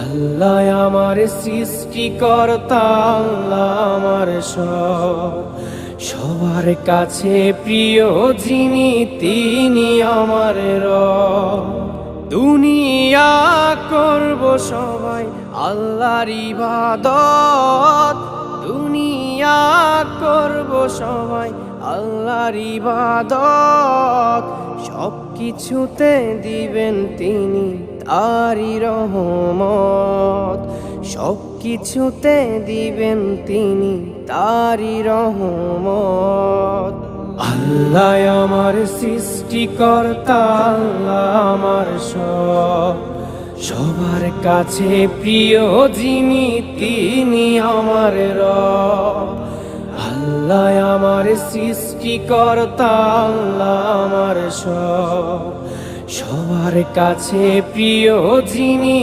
আল্লাহ আমার সৃষ্টিকর্তা, আল্লাহ আমার সব, সবার কাছে প্রিয় যিনি তিনি আমার রব। দুনিয়া করব সবাই আল্লাহর ইবাদত, দুনিয়া করব সবাই আল্লাহর ইবাদত, সব কিছুতে দিবেন তিনি তারি রহমত, সব কিছুতে দিবেন তিনি তারি রহমত। আল্লাহ আমার সৃষ্টিকর্তা, আল্লাহ আমার সব, সবার কাছে প্রিয় যিনি তিনি আমার রব। আল্লাহ আমার সৃষ্টিকর্তা, আল্লাহ আমার সব, সবার কাছে প্রিয় যিনি